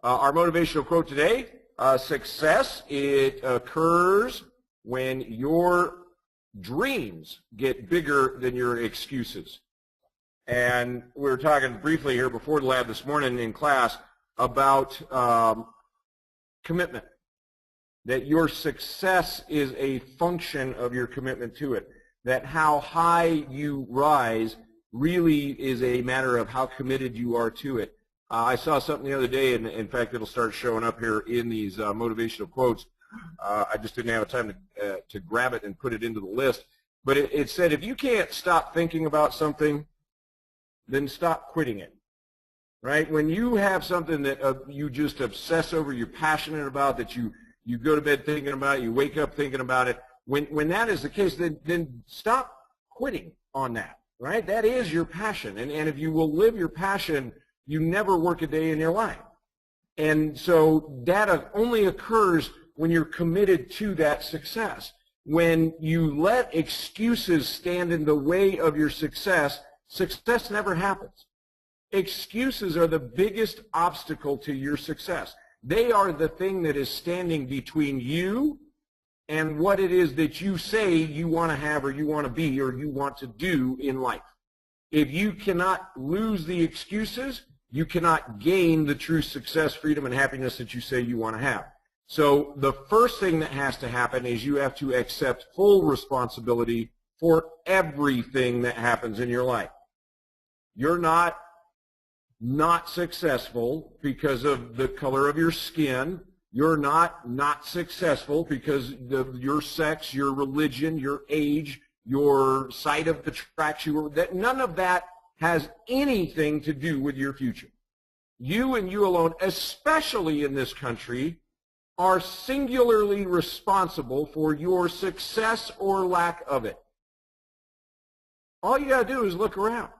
Our motivational quote today, success, it occurs when your dreams get bigger than your excuses. And we were talking briefly here before the lab this morning in class about commitment, that your success is a function of your commitment to it, that how high you rise really is a matter of how committed you are to it. I saw something the other day, and in fact it'll start showing up here in these motivational quotes. I just didn't have time to grab it and put it into the list. But it said, if you can't stop thinking about something, then stop quitting it. Right? When you have something that you just obsess over, you're passionate about, that you go to bed thinking about it, you wake up thinking about it, when that is the case, then stop quitting on that. Right? That is your passion. And if you will live your passion, you never work a day in your life. And so that only occurs when you're committed to that success. When you let excuses stand in the way of your success, success never happens. Excuses are the biggest obstacle to your success. They are the thing that is standing between you and what it is that you say you want to have or you want to be or you want to do in life. If you cannot lose the excuses, you cannot gain the true success, freedom, and happiness that you say you want to have. So the first thing that has to happen is you have to accept full responsibility for everything that happens in your life. You're not successful because of the color of your skin. You're not successful because of your sex, your religion, your age, your site of attraction. None of that has anything to do with your future. You and you alone, especially in this country, are singularly responsible for your success or lack of it. All you got to do is look around.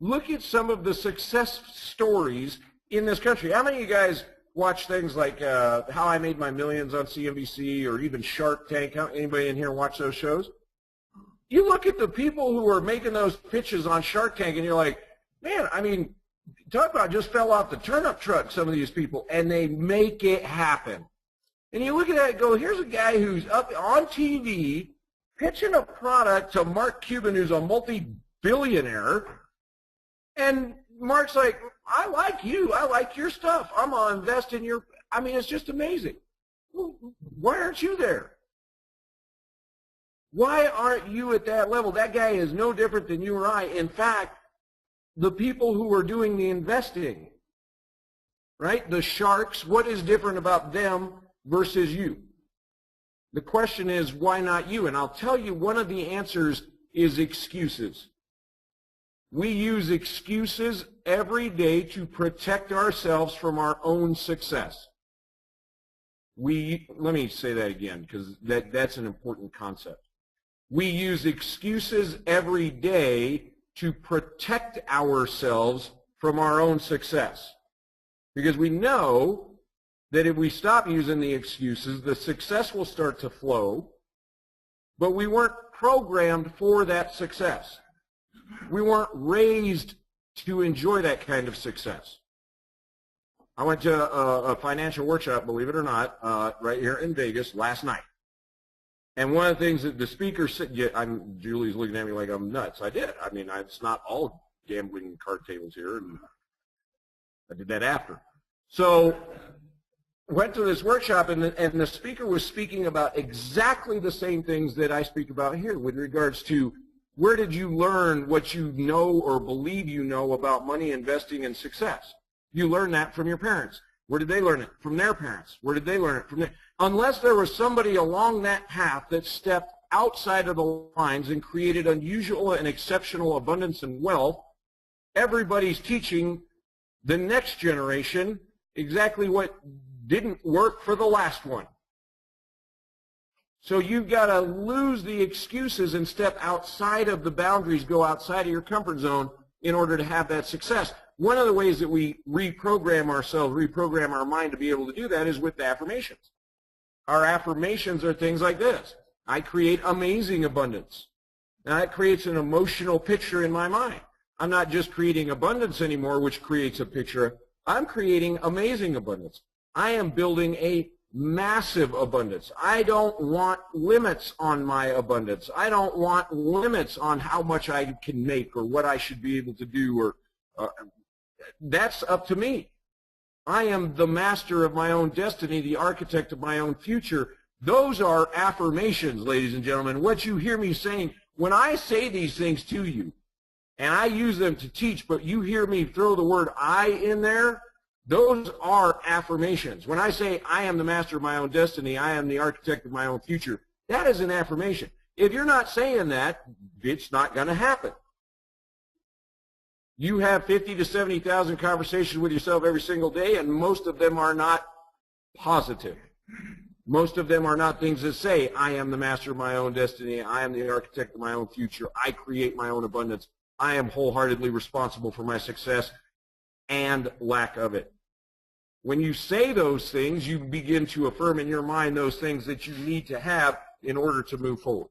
Look at some of the success stories in this country. How many of you guys watch things like How I Made My Millions on CNBC or even Shark Tank? Anybody in here watch those shows? You look at the people who are making those pitches on Shark Tank and you're like, man, I mean, talk about just fell off the turnip truck, some of these people, and they make it happen. And you look at that and go, here's a guy who's up on TV pitching a product to Mark Cuban, who's a multi-billionaire, and Mark's like, I like you. I like your stuff. I'm going to invest in your, I mean, it's just amazing. Well, why aren't you there? Why aren't you at that level? That guy is no different than you or I. In fact, the people who are doing the investing, right? The sharks, what is different about them versus you? The question is, why not you? And I'll tell you, one of the answers is excuses. We use excuses every day to protect ourselves from our own success. Let me say that again, because that's an important concept. We use excuses every day to protect ourselves from our own success. Because we know that if we stop using the excuses, the success will start to flow, but we weren't programmed for that success. We weren't raised to enjoy that kind of success. I went to a financial workshop, believe it or not, right here in Vegas last night. And one of the things that the speaker said, Julie's looking at me like I'm nuts. I did. I mean, it's not all gambling card tables here, and I did that after. So went to this workshop, and the speaker was speaking about exactly the same things that I speak about here with regards to where did you learn what you know or believe you know about money, investing, and success? You learned that from your parents. Where did they learn it? From their parents. Where did they learn it? From their... Unless there was somebody along that path that stepped outside of the lines and created unusual and exceptional abundance and wealth, everybody's teaching the next generation exactly what didn't work for the last one. So you've got to lose the excuses and step outside of the boundaries, go outside of your comfort zone in order to have that success. One of the ways that we reprogram ourselves, reprogram our mind to be able to do that is with the affirmations. Our affirmations are things like this. I create amazing abundance. Now that creates an emotional picture in my mind. I'm not just creating abundance anymore, which creates a picture. I'm creating amazing abundance. I am building a massive abundance. I don't want limits on my abundance. I don't want limits on how much I can make or what I should be able to do. Or that's up to me. I am the master of my own destiny, the architect of my own future. Those are affirmations, ladies and gentlemen. What you hear me saying, when I say these things to you, and I use them to teach, but you hear me throw the word I in there, those are affirmations. When I say I am the master of my own destiny, I am the architect of my own future, that is an affirmation. If you're not saying that, it's not going to happen. You have 50 to 70,000 conversations with yourself every single day, and most of them are not positive. Most of them are not things that say, I am the master of my own destiny, I am the architect of my own future, I create my own abundance, I am wholeheartedly responsible for my success and lack of it. When you say those things, you begin to affirm in your mind those things that you need to have in order to move forward.